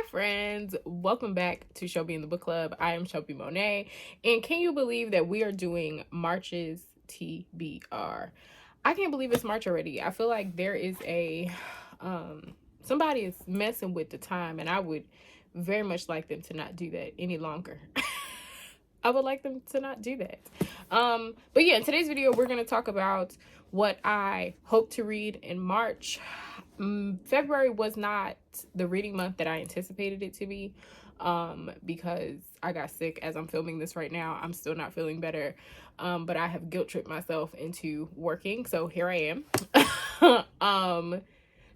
friends, welcome back to Shelby in the Book Club. I am Shelby Monet, and can you believe that we are doing March's TBR? I can't believe it's March already. I feel like there is a somebody is messing with the time, and I would very much like them to not do that any longer. I would like them to not do that. But yeah, in today's video, we're going to talk about what I hope to read in March. February was not the reading month that I anticipated it to be, because I got sick. As I'm filming this right now, I'm still not feeling better, but I have guilt tripped myself into working, so here I am.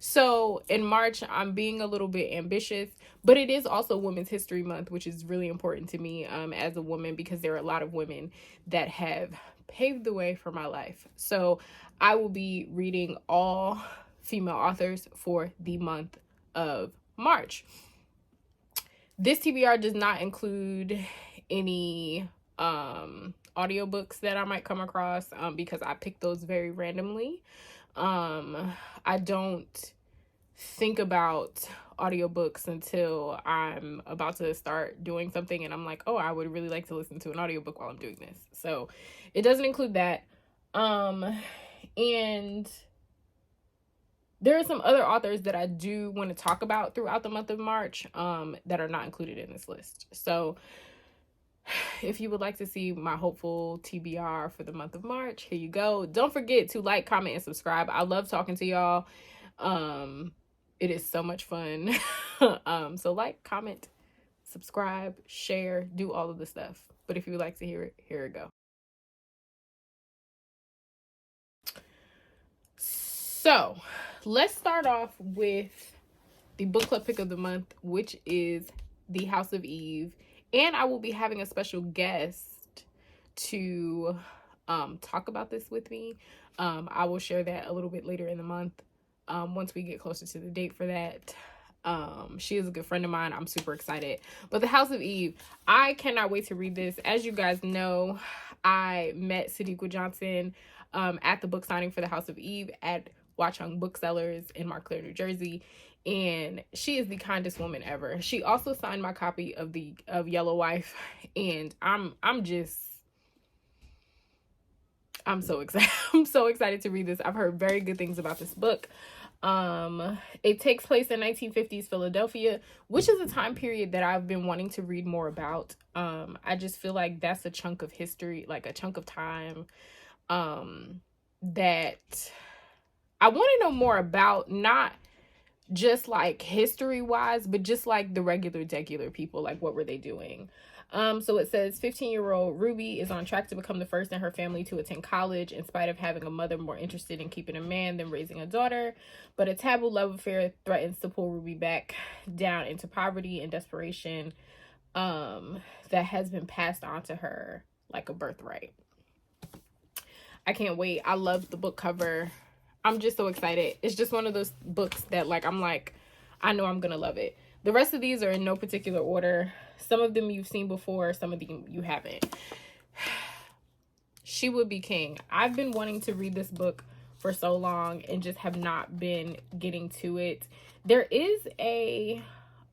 So in March, I'm being a little bit ambitious, but it is also Women's History Month, which is really important to me as a woman, because there are a lot of women that have paved the way for my life. So I will be reading all female authors for the month of March. This TBR does not include any audiobooks that I might come across, because I picked those very randomly. I don't think about audiobooks until I'm about to start doing something and I'm like, oh, I would really like to listen to an audiobook while I'm doing this. So it doesn't include that. And there are some other authors that I do want to talk about throughout the month of March that are not included in this list. So if you would like to see my hopeful TBR for the month of March, here you go. Don't forget to like, comment, and subscribe. I love talking to y'all. It is so much fun. So like, comment, subscribe, share, do all of the stuff. But if you would like to hear it, here we go. So let's start off with the book club pick of the month, which is The House of Eve. And I will be having a special guest to talk about this with me. I will share that a little bit later in the month, once we get closer to the date for that. She is a good friend of mine. I'm super excited. But The House of Eve, I cannot wait to read this. As you guys know, I met Sadiqa Johnson at the book signing for The House of Eve at Watchung Booksellers in Montclair, New Jersey. And she is the kindest woman ever. She also signed my copy of Yellow Wife, and I'm so excited. I'm so excited to read this. I've heard very good things about this book. It takes place in 1950s Philadelphia, which is a time period that I've been wanting to read more about. I just feel like that's a chunk of history, like a chunk of time, that I want to know more about, not just like history wise, but just like the degular people, like what were they doing? So it says 15-year-old Ruby is on track to become the first in her family to attend college, in spite of having a mother more interested in keeping a man than raising a daughter. But a taboo love affair threatens to pull Ruby back down into poverty and desperation, that has been passed on to her like a birthright. I can't wait. I love the book cover. I'm just so excited. It's just one of those books that I'm like, I know I'm going to love it. The rest of these are in no particular order. Some of them you've seen before, some of them you haven't. She Would Be King. I've been wanting to read this book for so long and just have not been getting to it. There is a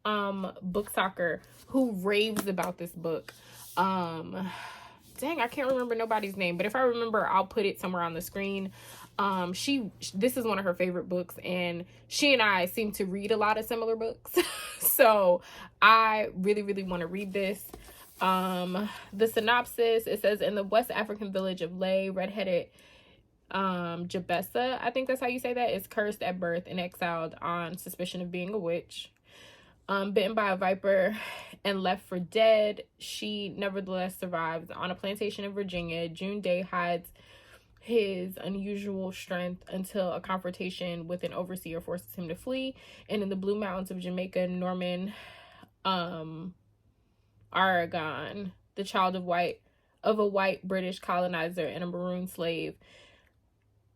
book stalker who raves about this book. Dang, I can't remember nobody's name, but if I remember, I'll put it somewhere on the screen. This is one of her favorite books, and she and I seem to read a lot of similar books. So I really, really want to read this. The synopsis, it says, in the West African village of Lay, redheaded Jabessa, I think that's how you say that, is cursed at birth and exiled on suspicion of being a witch. Bitten by a viper and left for dead, she nevertheless survives. On a plantation in Virginia, June Day hides his unusual strength until a confrontation with an overseer forces him to flee. And in the Blue Mountains of Jamaica, Norman Aragon, the child of a white British colonizer and a maroon slave,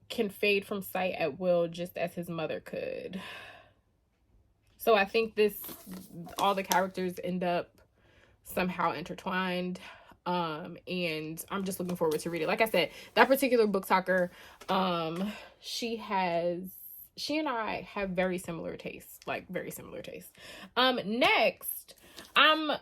can fade from sight at will, just as his mother could. So I think all the characters end up somehow intertwined. And I'm just looking forward to read it. Like I said, that particular book talker, she has she and I have very similar tastes, like very similar tastes. Next, I'm not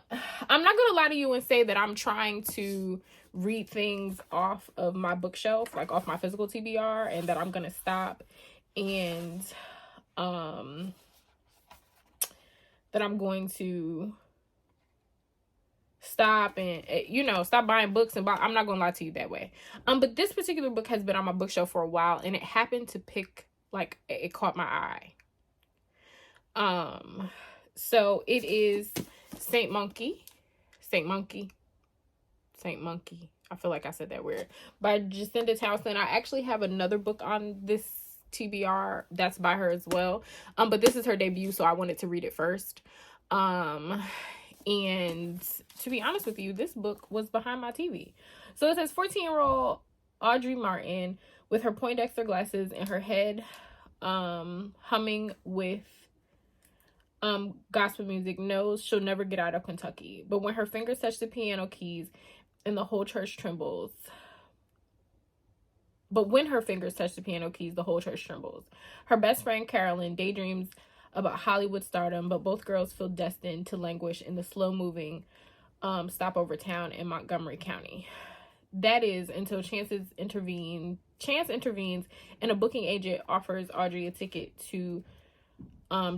gonna lie to you and say that I'm trying to read things off of my bookshelf, like off my physical TBR, and that I'm gonna stop and that I'm going to stop and stop buying books and I'm not gonna lie to you that way. But this particular book has been on my bookshelf for a while, and it happened to pick, like, it caught my eye. So it is Saint Monkey. I feel like I said that weird. By Jacinda Townsend. I actually have another book on this TBR that's by her as well. But this is her debut, so I wanted to read it first. And to be honest with you, this book was behind my TV. So it says 14-year-old Audrey Martin, with her Poindexter glasses and her head humming with gospel music, knows she'll never get out of Kentucky. But when her fingers touch the piano keys and the whole church trembles. Her best friend Carolyn daydreams about Hollywood stardom, but both girls feel destined to languish in the slow-moving stopover town in Montgomery County. That is until Chance intervenes, and a booking agent offers Audrey a ticket to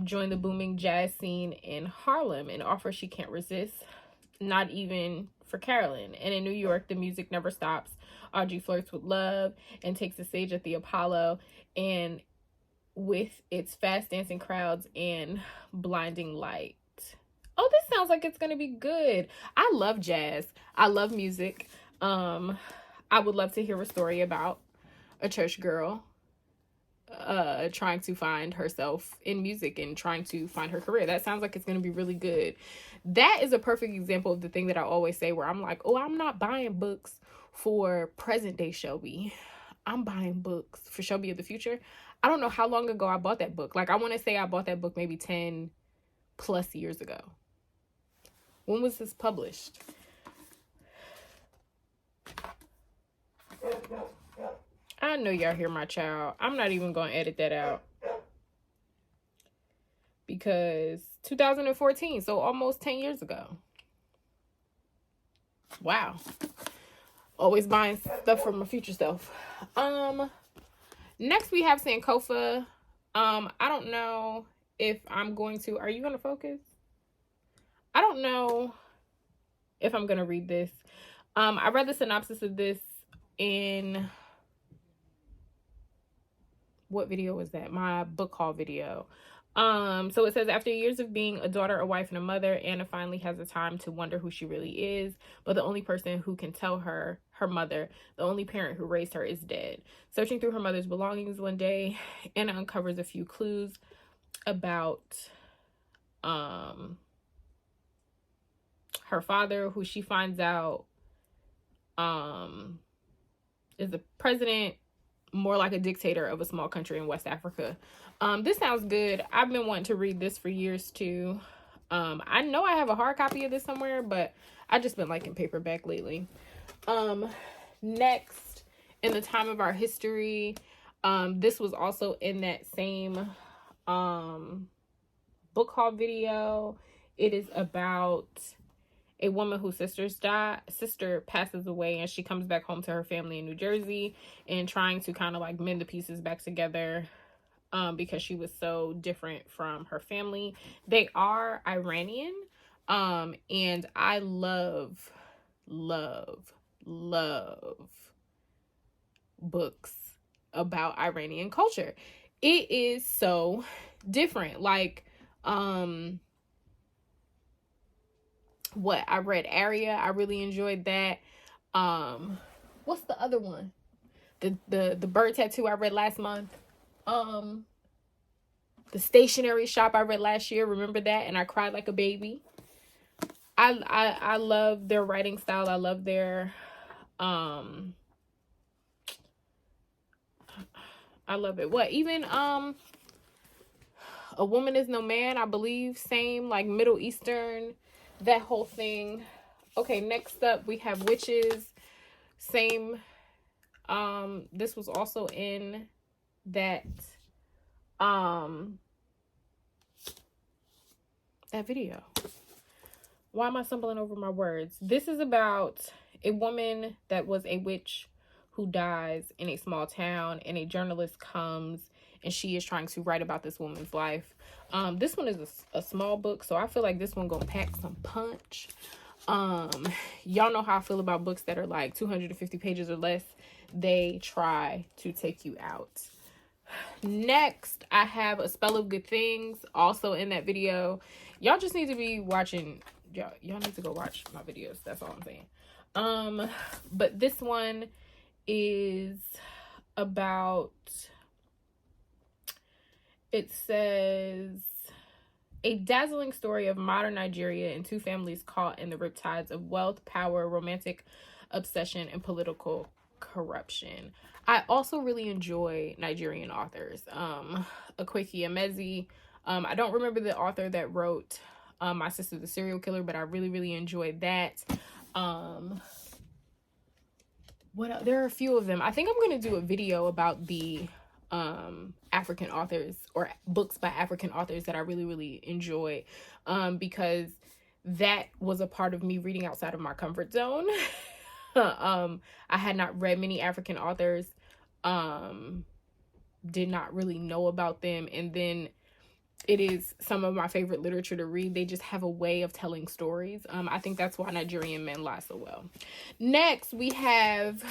join the booming jazz scene in Harlem, an offer she can't resist, not even for Carolyn. And in New York, the music never stops. Audrey flirts with love and takes the stage at the Apollo, and with its fast dancing crowds and blinding light. Oh, this sounds like it's gonna be good. I love jazz. I love music. I would love to hear a story about a church girl trying to find herself in music and trying to find her career. That sounds like it's going to be really good. That is a perfect example of the thing that I always say, where I'm like, oh, I'm not buying books for present day Shelby. I'm buying books for Shelby of the future. I don't know how long ago I bought that book. Like, I want to say I bought that book maybe 10 plus years ago. When was this published? I know y'all hear my child. I'm not even going to edit that out. Because 2014, so almost 10 years ago. Wow. Always buying stuff for my future self. Next we have Sankofa. I don't know if I'm going to... Are you going to focus? I don't know if I'm going to read this. I read the synopsis of this in... What video was that? My book haul video. So it says, after years of being a daughter, a wife, and a mother, Anna finally has the time to wonder who she really is. But the only person who can tell her, her mother, the only parent who raised her, is dead. Searching through her mother's belongings one day, Anna uncovers a few clues about her father, who she finds out is the president, more like a dictator of a small country in West Africa. This sounds good. I've been wanting to read this for years too. I know I have a hard copy of this somewhere, but I just been liking paperback lately. Next, in the time of our history, this was also in that same book haul video. It is about a woman whose sister passes away, and she comes back home to her family in New Jersey and trying to kind of like mend the pieces back together because she was so different from her family. They are Iranian, and I love books about Iranian culture. It is so different. Like, I read Aria. I really enjoyed that. What's the other one? The bird tattoo I read last month. The stationery shop I read last year. Remember that? And I cried like a baby. I love their writing style. I love their I love it. Even A Woman Is No Man, I believe, same, like Middle Eastern, that whole thing. Okay, next up we have Witches. Same. This was also in that that video. Why am I stumbling over my words? This is about a woman that was a witch who dies in a small town, and a journalist comes and she is trying to write about this woman's life. This one is a small book, so I feel like this one gonna pack some punch. Y'all know how I feel about books that are like 250 pages or less. They try to take you out. Next, I have A Spell of Good Things, also in that video. Y'all just need to be watching. Y'all need to go watch my videos. That's all I'm saying. But this one is about, it says, a dazzling story of modern Nigeria and two families caught in the riptides of wealth, power, romantic obsession, and political corruption. I also really enjoy Nigerian authors. Akweki Emezi. I don't remember the author that wrote My Sister the Serial Killer, but I really, really enjoyed that. There are a few of them. I think I'm going to do a video about the African authors or books by African authors that I really, really enjoy, because that was a part of me reading outside of my comfort zone. I had not read many African authors, did not really know about them, and then it is some of my favorite literature to read. They just have a way of telling stories. I think that's why Nigerian men lie so well. Next, we have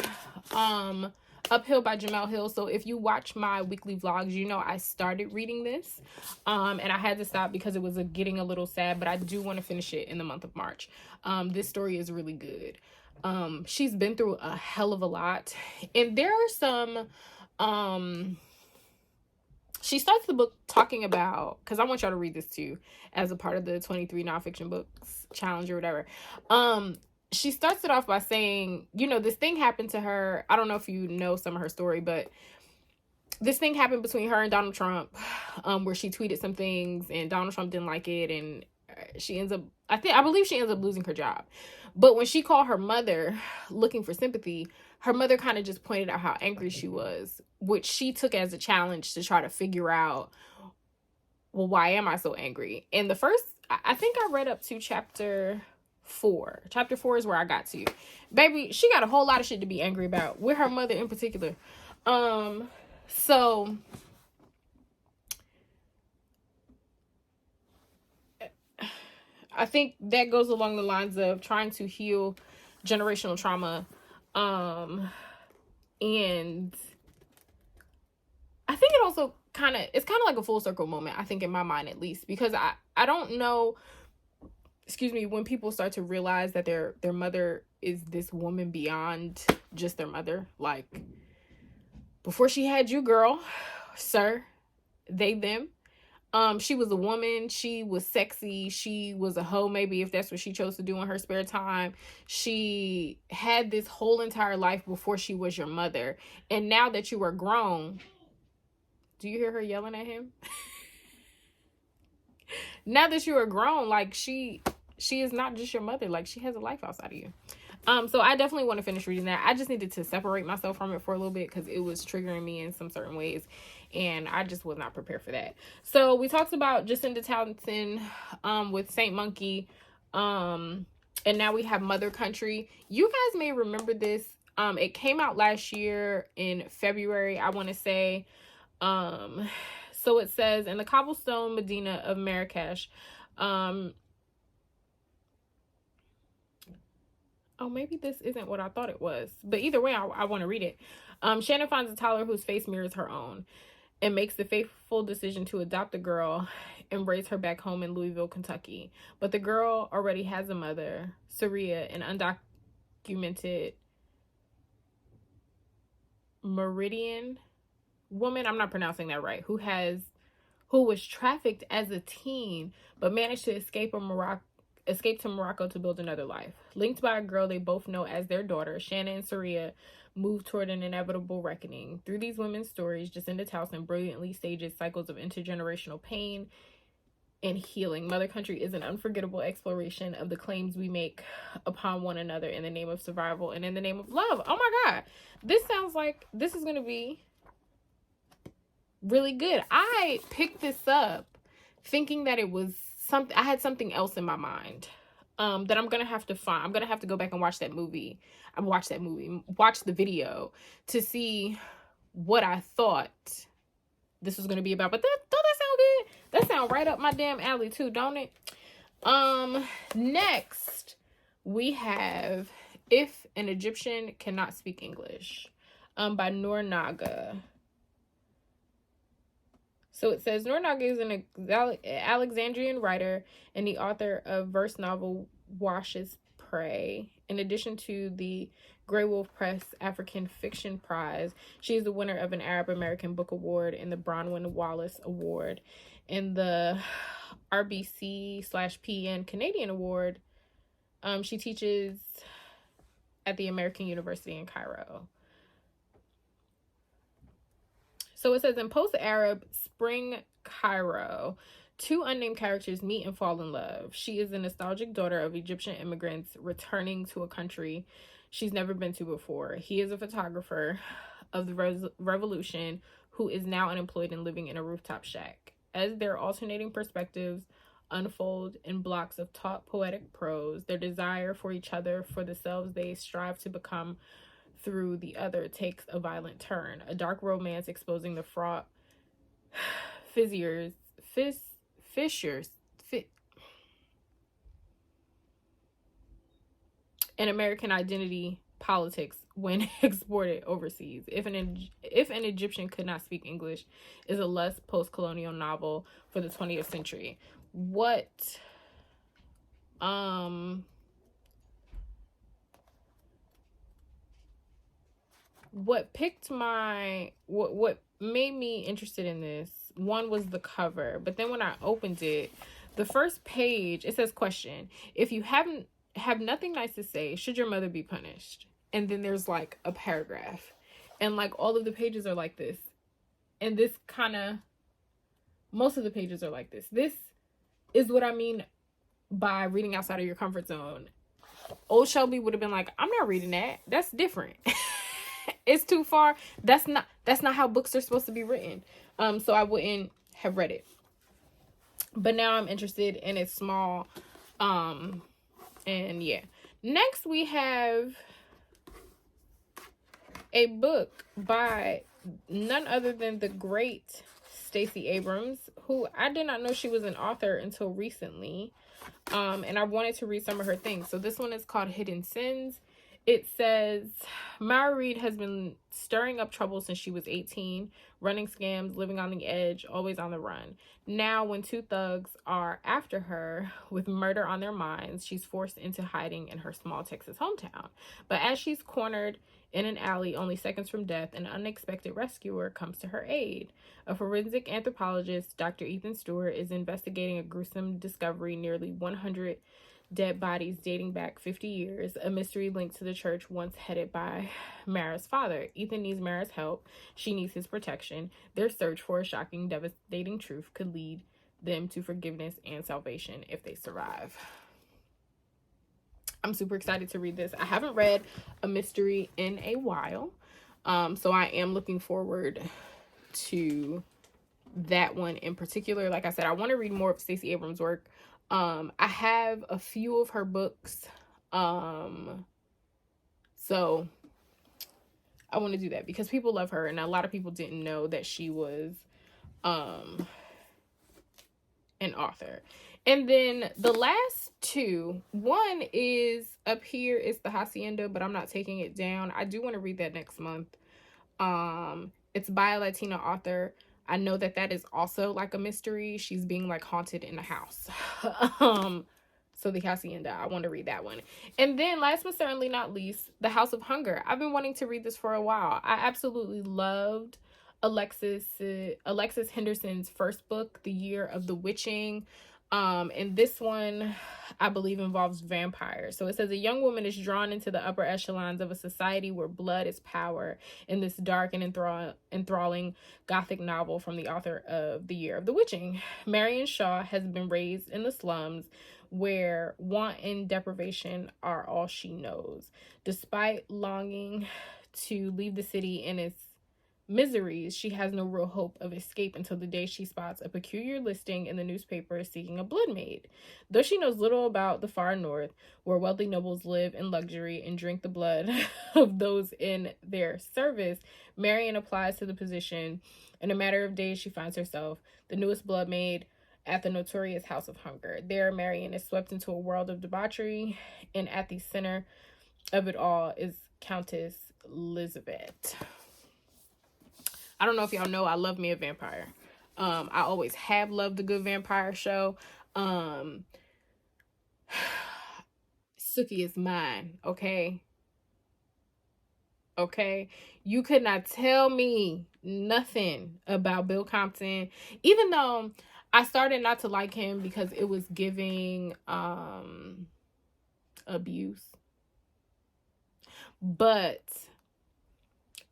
Uphill by Jamel Hill. So if you watch my weekly vlogs, you know I started reading this, and I had to stop because it was getting a little sad, but I do want to finish it in the month of March. This story is really good. She's been through a hell of a lot, and there are some she starts the book talking about, because I want y'all to read this too as a part of the 23 nonfiction books challenge or whatever. She starts it off by saying, you know, this thing happened to her. I don't know if you know some of her story, but this thing happened between her and Donald Trump, where she tweeted some things and Donald Trump didn't like it, and she ends up, I believe she ends up losing her job. But when she called her mother looking for sympathy, her mother kind of just pointed out how angry she was, which she took as a challenge to try to figure out, well, why am I so angry? And the first, I think I read up to chapter 4. Chapter 4 is where I got to. Baby, she got a whole lot of shit to be angry about, with her mother in particular. So I think that goes along the lines of trying to heal generational trauma. And I think it also it's kind of like a full circle moment, I think, in my mind at least, because I don't know, excuse me, when people start to realize that their mother is this woman beyond just their mother. Like, before she had you, girl, sir, they, them, she was a woman, she was sexy, she was a hoe, maybe, if that's what she chose to do in her spare time. She had this whole entire life before she was your mother. And now that you are grown, do you hear her yelling at him? Now that you are grown, like, she is not just your mother. Like, she has a life outside of you. So I definitely want to finish reading that. I just needed to separate myself from it for a little bit because it was triggering me in some certain ways, and I just was not prepared for that. So we talked about Jacinda Townsend with Saint Monkey, and now we have Mother Country. You guys may remember this. It came out last year in February, I want to say. So it says, in the cobblestone Medina of Marrakesh, oh, maybe this isn't what I thought it was. But either way, I want to read it. Shannon finds a toddler whose face mirrors her own and makes the fateful decision to adopt a girl and raise her back home in Louisville, Kentucky. But the girl already has a mother, Saria, an undocumented Meridian woman, I'm not pronouncing that right, who was trafficked as a teen but managed to escape to Morocco to build another life. Linked by a girl they both know as their daughter, Shanna and Saria move toward an inevitable reckoning. Through these women's stories, Jacinda Townsend brilliantly stages cycles of intergenerational pain and healing. Mother Country is an unforgettable exploration of the claims we make upon one another in the name of survival and in the name of love. Oh my God. This sounds like this is going to be really good. I picked this up thinking that it was something, I had something else in my mind that I'm gonna have to find. I'm gonna have to go back and watch that movie. Watch the video to see what I thought this was gonna be about. But don't that sound good? That sound right up my damn alley too, don't it? Next we have If an Egyptian Cannot Speak English, by Noor Naga. So it says Noor Naga is an Alexandrian writer and the author of verse novel Wash's Prey. In addition to the Grey Wolf Press African Fiction Prize, she is the winner of an Arab American Book Award and the Bronwyn Wallace Award and the RBC/PN Canadian Award. She teaches at the American University in Cairo. So it says, in post-Arab spring Cairo, two unnamed characters meet and fall in love. She is a nostalgic daughter of Egyptian immigrants returning to a country she's never been to before. He is a photographer of the revolution who is now unemployed and living in a rooftop shack. As their alternating perspectives unfold in blocks of taut poetic prose, their desire for each other, for the selves they strive to become through the other, takes a violent turn. A dark romance exposing the fraught fissures in American identity politics when exported overseas. If an Egyptian Could Not Speak English is a less post-colonial novel for the 20th century. What picked what made me interested in this, one was the cover, but then when I opened it, the first page, it says, question: if you have nothing nice to say, should your mother be punished? And then there's like a paragraph, and like all of the pages are like this, and this kind of, most of the pages are like this. This is what I mean by reading outside of your comfort zone. Old Shelby would have been like, I'm not reading that. That's different. It's too far. That's not how books are supposed to be written. So I wouldn't have read it. But now I'm interested, and it's small. And yeah. Next we have a book by none other than the great Stacey Abrams, who I did not know she was an author until recently. And I wanted to read some of her things. So this one is called Hidden Sins. It says, Mara Reed has been stirring up trouble since she was 18, running scams, living on the edge, always on the run. Now, when two thugs are after her with murder on their minds, she's forced into hiding in her small Texas hometown. But as she's cornered in an alley only seconds from death, an unexpected rescuer comes to her aid. A forensic anthropologist, Dr. Ethan Stewart, is investigating a gruesome discovery: nearly 100 dead bodies dating back 50 years, a mystery linked to the church once headed by Mara's father. Ethan needs Mara's help. She needs his protection. Their search for a shocking, devastating truth could lead them to forgiveness and salvation if they survive. I'm super excited to read this. I haven't read a mystery in a while, so I am looking forward to that one in particular. Like I said, I want to read more of Stacey Abrams' work. I have a few of her books, so I want to do that because people love her, and a lot of people didn't know that she was an author. And then the last two, one is up here, it's The Hacienda, but I'm not taking it down. I do want to read that next month. It's by a Latina author. I know that is also like a mystery. She's being like haunted in a house. So The Hacienda, I want to read that one. And then last but certainly not least, The House of Hunger. I've been wanting to read this for a while. I absolutely loved Alexis Henderson's first book, The Year of the Witching. And this one, I believe, involves vampires. So it says a young woman is drawn into the upper echelons of a society where blood is power in this dark and enthralling gothic novel from the author of The Year of the Witching. Marion Shaw has been raised in the slums where want and deprivation are all she knows. Despite longing to leave the city and its miseries, she has no real hope of escape until the day she spots a peculiar listing in the newspaper seeking a blood maid. Though she knows little about the far north, where wealthy nobles live in luxury and drink the blood of those in their service, Marion applies to the position. In a matter of days, she finds herself the newest blood maid at the notorious House of Hunger. There, Marion is swept into a world of debauchery, and at the center of it all is Countess Elizabeth. I don't know if y'all know, I love me a vampire. I always have loved the good vampire show. Sookie is mine, okay? Okay? You could not tell me nothing about Bill Compton, even though I started not to like him because it was giving abuse. But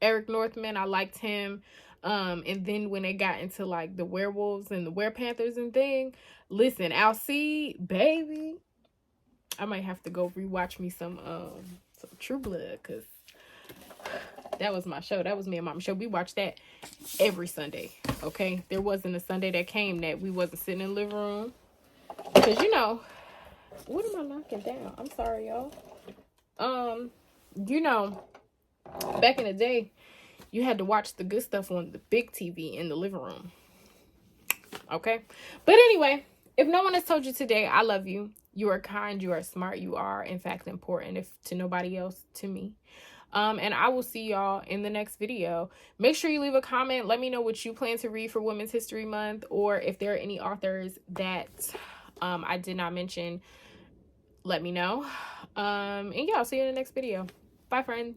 Eric Northman, I liked him. And then when they got into like the werewolves and the werepanthers and thing, listen, Alcide, baby, I might have to go rewatch me some True Blood, because that was my show. That was me and Mama's show. We watched that every Sunday. Okay, there wasn't a Sunday that came that we wasn't sitting in the living room, because you know, what am I knocking down? I'm sorry, y'all. You know, back in the day, you had to watch the good stuff on the big TV in the living room. Okay? But anyway, if no one has told you today, I love you. You are kind. You are smart. You are, in fact, important. If to nobody else, to me. And I will see y'all in the next video. Make sure you leave a comment. Let me know what you plan to read for Women's History Month, or if there are any authors that I did not mention, let me know. And yeah, I'll see you in the next video. Bye, friends.